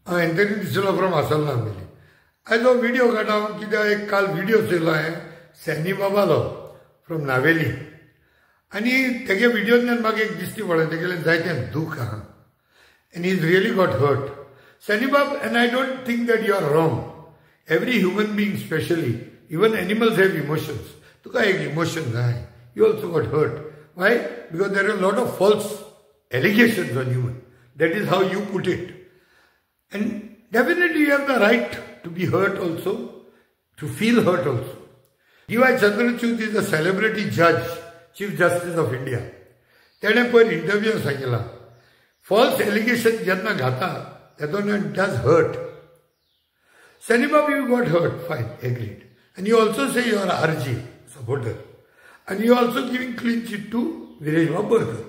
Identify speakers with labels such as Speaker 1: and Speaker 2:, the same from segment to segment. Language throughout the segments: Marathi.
Speaker 1: एंथनी डिसिल्वा फ्रॉम आसोला आमगेली आयज हो व्हिडिओ काडा कित्याक एक काल व्हिडिओ चयलो हांवें सॅनी बाबालो फ्रॉम नावेली आनी तेगे व्हिडिओंतल्यान म्हाका एक दिश्टी पडलें तेगेलें जायतें दूख आहा and is really got hurt Sunny बाब and I don't think that you are wrong every human being specially even animals have emotions तुका एक इमोशन जाय you also got hurt why because there are lot of false allegations on human that is how you put it and definitely you have the right to be hurt also, to feel hurt also. D.Y. Chandrachud is a celebrity judge, Chief Justice of India. तेणे पयर इंटरव्यू सांगितला false allegation जेन्ना घाता तेदोन does hurt. Sani Babu, you got hurt, fine, agreed. And you also say you are RG supporter. And you are also giving clean chit to Viresh Babarkar.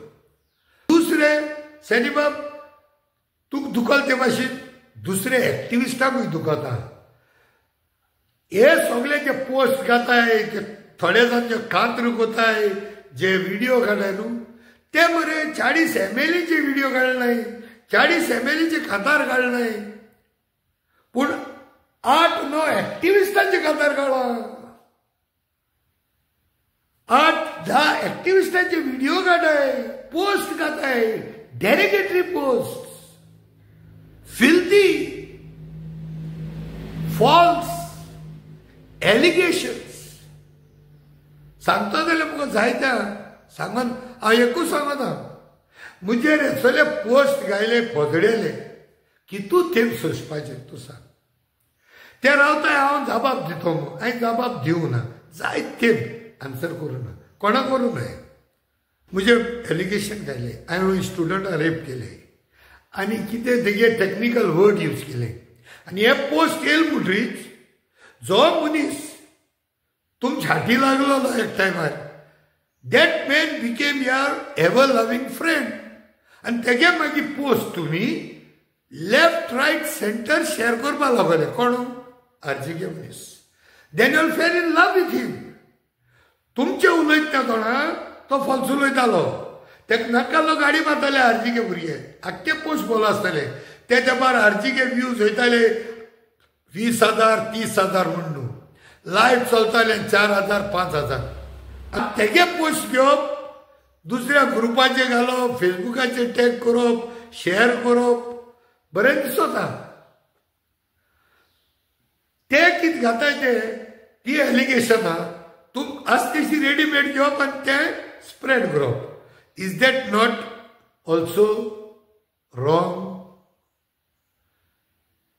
Speaker 1: दुसरे Sani Babu, तू दुखल ते भाशेन दुसरे एक्टिविस्टांकूय दुखता हे सगळे जे पोस्ट घाताय ते थोडे जाण जे कांत्र कोताय जे व्हिडिओ काढाय न्हू ते मरे 40 ML चे व्हिडिओ काडनाय 40 ML चे कांतार काडनाय पूण 8-9 एक्टिविस्टांचे कांतार काडला 8-10 एक्टिविस्टांचे व्हिडिओ काढाय पोस्ट घाताय derogatory post filthy, false allegations. सांगता जाल्यार म्हाका जायत्या सांगन हांव एकूच सांगता मुजेर सगळे पोस्ट घायले पगडेले कितू थेंब सोंसपाचें तूं सांग ते रावताय हांव जबाब दितो हांवें जबाब दिवं ना जायत थेंब आन्सर करूं ना कोणा करूं न्हय मुजेर एलिगेशन घायले हांवें स्टुडंटाक रेप केले आनी कितें तेगे टेक्निकल वर्ड यूज केले आनी हे पोस्ट येल म्हणटरीच जो मनीस तुमच्या हाती लागलो एक टायमार that man became your ever loving friend आनी तेगे मागीर पोस्ट तुमी लेफ्ट रायट सेंटर शेअर करपा लागले कोण आरजीके मनीस then you fell in love with him तुमचे उलयतना कोणा तो फॉल्स उलयतालो तेका नाकालो गाडी मारताले आरजीके भुरगे आख्खे पोस्ट बोलो आसताले ते तेंपार आरजीके व्यूज वयताले 20,000 30,000 म्हण न्हू लायव्ह चलताले 4,000 5,000 तेगे पोस्ट घेवप दुसऱ्या ग्रुपाचेर घालप फेसबुकाचेर टॅग करप शेअर करप बरें दिसता ते कितें घाताय ते ती एलिगेशनां तूं आस तशी रेडीमेड घेवप आनी तें स्प्रेड करप Is that not also wrong?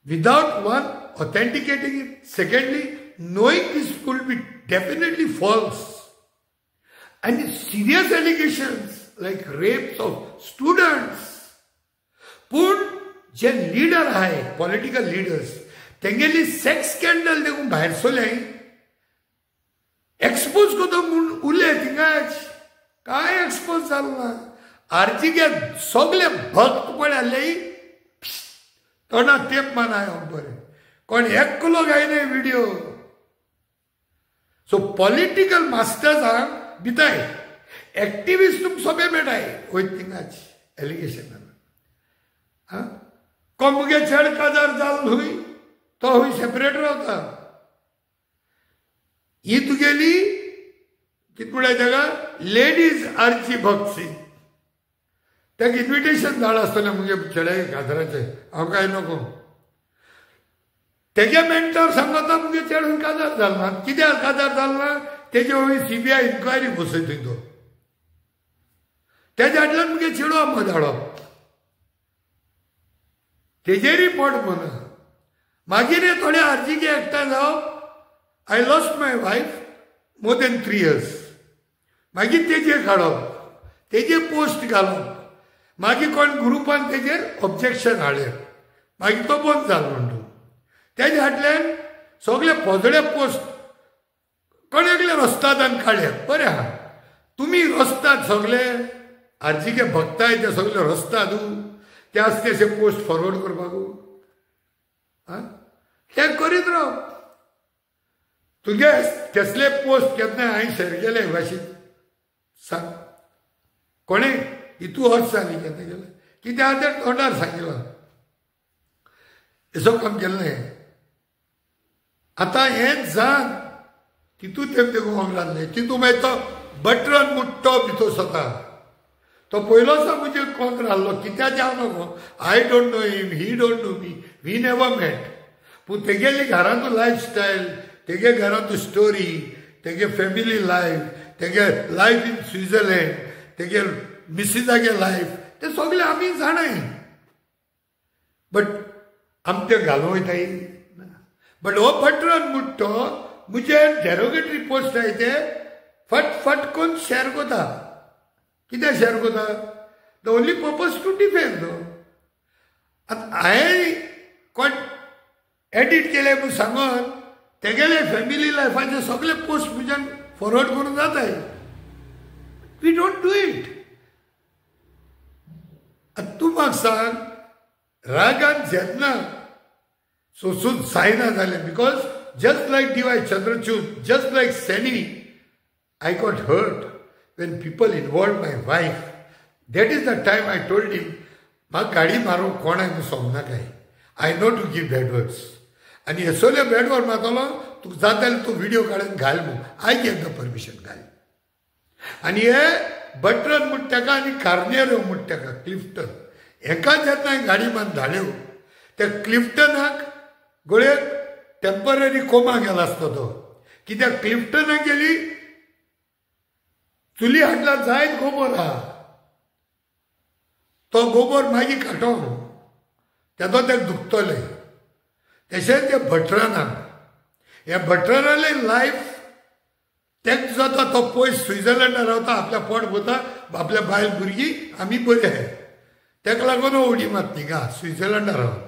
Speaker 1: Without one authenticating it, secondly, knowing this could be definitely false. And serious allegations like rapes of students. Put जे leader आहे political leaders, तेंगेली sex scandal देखून भायर सोले expose कोतो म्हूण उरले थिंगाच काय एक्सपोज जालो ना आरजीके सगळे भक्त पडले तोंडा तेप मानाय बरें कोण एकलो गायले व्हिडिओ सो पॉलिटिकल मास्टर्सांक भिताय एक्टिविस्ट तुमकां सोबे मेळटाय वयत थिंगाच एलिगेशनान कोण मुगे चड काजार जाल हुंय तो हुंय सेपरेट रावता ही तुगेली कित म्हळ्यार तेका लेडीज आरची भक्सी तेका इन्विटेशन धाड आसतलें मुगे चेड्या काजाराचें हांव काय नको तेगे मेंटर सांगता मुगे चेडून काजार जाल ना कित्याक काजार जाल ना तेजे वयर CBI इन्क्वायरी बसयतली तो तेज्या फाटल्यान मुगे चेडू आमकां धाडप तेजेरूय पोट म्हणा मागीर थोडे आरजीके एकठांय जावप I lost my wife more than 3 years मागीर तेजेर काडप तेजे पोस्ट घालप मागीर कोण ग्रुपान तेजेर ऑब्जेक्शन हाडले मागीर तो बंद जालो म्हणटू तेजे फाटल्यान सगळे पोजडे पोस्ट कोण एकले रस्तादान काडले बरें आहा तुमी रस्तात सगळे आरजीके भक्ताय ते सगळे रस्तात ते आसता तेसे पोस्ट फॉरवर्ड करपाक ते करीत राव तुगे कसले पोस्ट केन्ना हांवें शेअर केले भाशेन सांग कोणे हितू हर्ट जाली केन्ना गेले कित्याक ते तोंडार सांगिल्लो असं काम केल्लें. आतां हें जाण तितूंत तें गोवांक लागलें. तितूंत मागीर तो बटरन मुट्टो भितर स्वता. तो पयलोसो म्हणजे कोण राहिल्लो कित्याक जावं नको. I don't know him, he don't know me, we never met. पूण तेगेली घरांतू लायफस्टायल, तेगे घरांतू स्टोरी, तेगे फॅमिली लायफ, तेगे लायफ इन स्वित्झर्लंड, तेगे मिसिसागे लायफ, ते सगळे आमी जाणाय. बट आमी ते घालूं वयताय. बट हो बटरन मुट्टो मुजे डेरोगेटरी पोस्ट आहाय ते फट करून शेअर कोता. कित्याक शेअर कोता? The only purpose to defend न्हू. आतां हांवें कोण एडिट केले म्हूण सांगून तेगेले फॅमिली लायफाचे सगळे पोस्ट म्हज्यान फॉरवर्ड करून जाताय. We don't do it. आतां तूं म्हाका सांग, रागान जेन्ना सोंसून जायना जालें, because just like D Y. Chandrachud, just like Sunny, I got hurt when people involved my wife. That is the time I told him, म्हाका गाडी मारूं कोणाक न्हू सोमनाकाय. I know to give bad words. आनी हे सगळे बॅड वर्ड मारतलो. तुका जाता जाल्यार तूं व्हिडिओ काडून घाल म्हूण. आय गेव द परमिशन, घाल. आनी हे बटरन म्हणटा ताका आनी कार्नेरो म्हणटा ताका, क्लिफ्टन, हेका जेन्ना हांवें गाडी मान धाडल्यो, त्या क्लिफ्टनाक गोळे टेम्पररी कोमा गेला आसता तो. कित्याक क्लिफ्टनाक गेली चुली हाडला जायत गोबर आहा. तो गोबर मागीर काटो तेदो तेका दुखतले. तशेंच ते बटरनाक, ह्या बटरनाले लायफ तेक जाता. तो पयस स्वित्झर्लंडात रावता, आपल्या पोट भरता, आपल्या बायल भुरगीं आमी बरे आहाय. तेका लागून उडी मारता थिंगा स्वित्झर्लंडात रावन.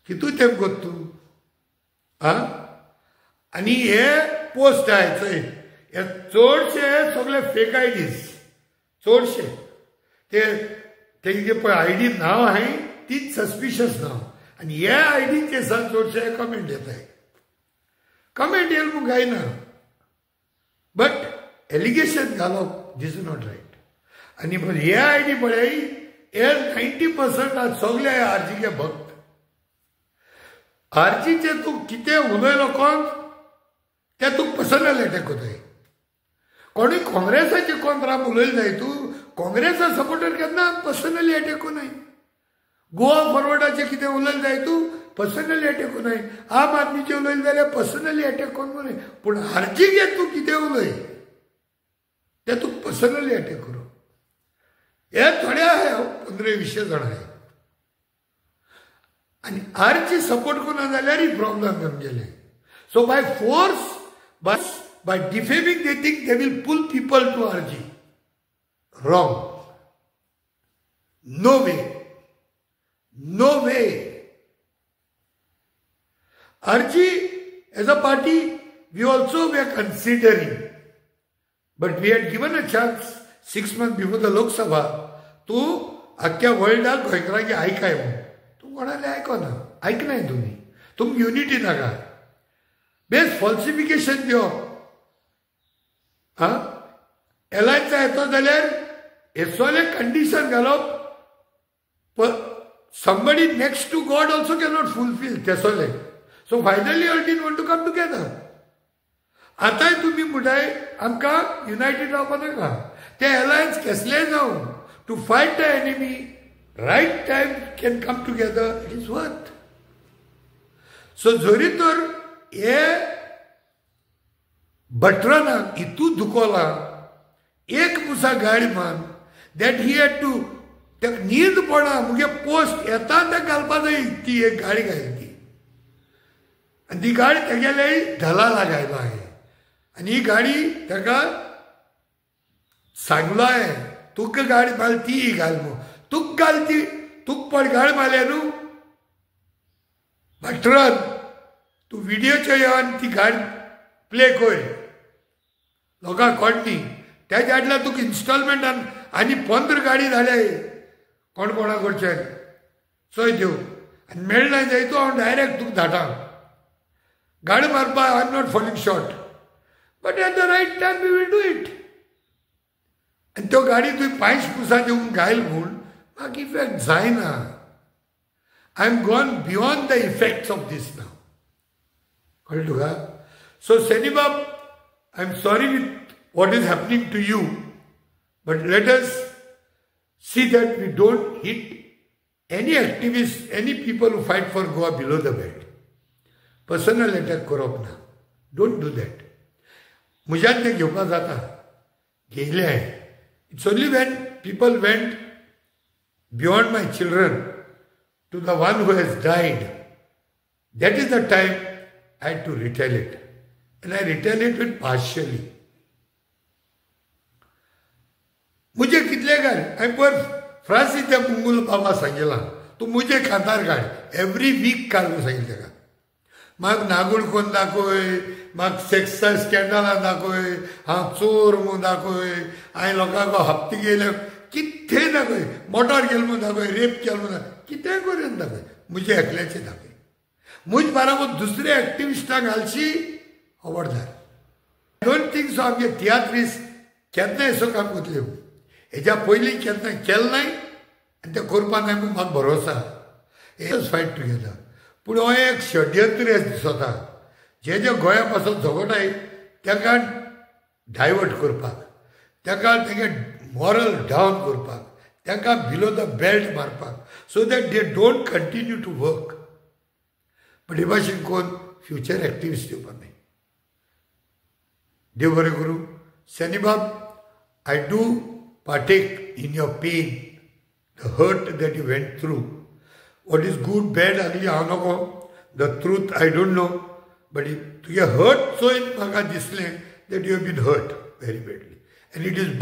Speaker 1: कितू तेंप कोत्ता तूं? आं? आनी हे पोस्ट आहाय चोय, हे चडशे सगळे फेक आयडीज. चडशे तेंगे पळय आयडी नांव आहाय तीच सस्पिशियस नांव. आनी हे आयडी केसान चडशे कमेंट येताय. कमेंट येयल म्हूण गायना, बट एलिगेशन घालप दीस इज नॉट रायट. आनी हे आयडी पळय, हे 90% आज सगळे आरजीचे भक्त. आरजीचे तूं कितें उलयलो कोण ते तुका पर्सनल एटॅक कोताय. कोणूय काँग्रेसाचे कोण राम उलयले जाय, तूं काँग्रेसा सपोर्टर केन्ना पर्सनली एटॅक कोनाय. गोवा फॉरवर्डाचे कितें उलयले जाय तूं पर्सनली एटॅक कोनाय. आम आदमीचे उलयले जाल्यार पर्सनली एटॅक कोण कोनाय. पूण आरजीचे तूं कितें उलय ते तुका पर्सनली एटॅक करूं. हे थोडे आहाय, 15-20 जाण आहाय. आनी आरजी सपोर्ट कोना जाल्यार ही प्रॉब्लेम आमगेले. So by force, by defaming, they think they will pull people to RG. Wrong. No way. No way. RG as a party, we also were considering, but we had given a chance 6 months before the Lok Sabha to अख्ख्या वर्ल्डाक गोंयकारांची आयकाय म्हणून. तूं कोणाले आयकना, आयकनाय तुमी. तुमकां युनिटी नाका. बेस फॉल्सिफिकेशन दिवप. एलायन्स येतो जाल्यार हेसोले कंडिशन घालप. somebody next to God also cannot fulfill तेसोले. So finally all didn't want to come together. आतांय तुमी म्हणटाय आमकां युनायटेड रावपा नाका. ते एलायन्स कसलेय जावं, to fight the enemy, right time can come together, it is worth. So जरी तर हे बटरनाक इतू दुखोला एक मुसा गाडी मान, दॅट ही हॅड टू ताका न्हीद पडा मुगे पोस्ट येता ताका घालपा जाय ती एक गाडी घायली. आनी ती गाडी तेगेले ढलाला घायला हांवें. आनी ही गाडी ताका सांगलो हांवें तुका गाडी माल ती घाल म्हणून. तुका घाल ती, तुका पड गाडी मारल्या न्हू. बटरन तूं व्हिडिओच्यो येवन ती गाडी प्ले कर, लोकांक कळटली. त्याच्या आदल्या तुका इन्स्टॉलमेंटान आनी 15 गाडी धाडले कोण कोणा कडच्यान. चोय देव आनी मेळना जाय तूं हांव डायरेक्ट तुका धाडटां. गाडी मारपा I am not falling short, but at the right time we will do it. आनी त्यो गाडी तुवें 5 पुसा दिवंक घायल म्हूण हाका इफेक्ट जायना. I am gone beyond the effects of this नाव. कळ्ळें तुका? सो सॅनी बाब, I am sorry with what is happening to you, but let us see that we don't hit any activists, any people who fight for Goa below the belt. Personal attack करप ना. Don't do that. मुझ्यान ते घेवपा जाता. घेयले हांवें. It's only when people went beyond my children to the one who has died, that is the time I had to retaliate. And I retaliated partially. मुझे कितले काड हांवें पर फ्रांसीस त्या मुंगूल बाबा सांगितलां, तूं मुझे खातार काड, एवरी वीक काड म्हणून सांगितलें ताका. म्हाका नागूड कोन्न दाखय, म्हाका सेक्सा स्कॅन्डलां दाखय, हांव चोर म्हणून दाखय, हांवें लोकांक हप्ते गेले, कितेंय दाखय, मोटार गेलो म्हणून दाखय, रेप केलो म्हणून दाखय, कितेंय करून दाखय, मुझे एकल्याचें दाखय. मुझ बाराबर दुसरे एक्टिविस्टांक घालची खबरदार. आय डोंट थिंक सो आमगे तियात्रीस केन्ना असो काम करतले. हेच्या पयलीं केन्ना केलें नाय आनी तें करपा नाय म्हूण म्हाका भरोसा. हेच फायट टुगेदर. पूण हो एक षड्यंत्र दिसता जे गोंया पासून झगडाय ताका डायवर्ट करपाक, ताका तेगे मॉरल डावन करपाक, तांकां बिलो द बेल्ट मारपाक, so that they don't continue to work. But हे भाशेन कोण फ्युचर एक्टिविस्ट येवपाक नाय. देव बरें करूं. सॅनी बाब, I do partake in your pain, the hurt that you went through. What is good, bad, ugly, I don't know. The truth, I don't know. But you get hurt so in Maga Disle that you have been hurt very badly. And it is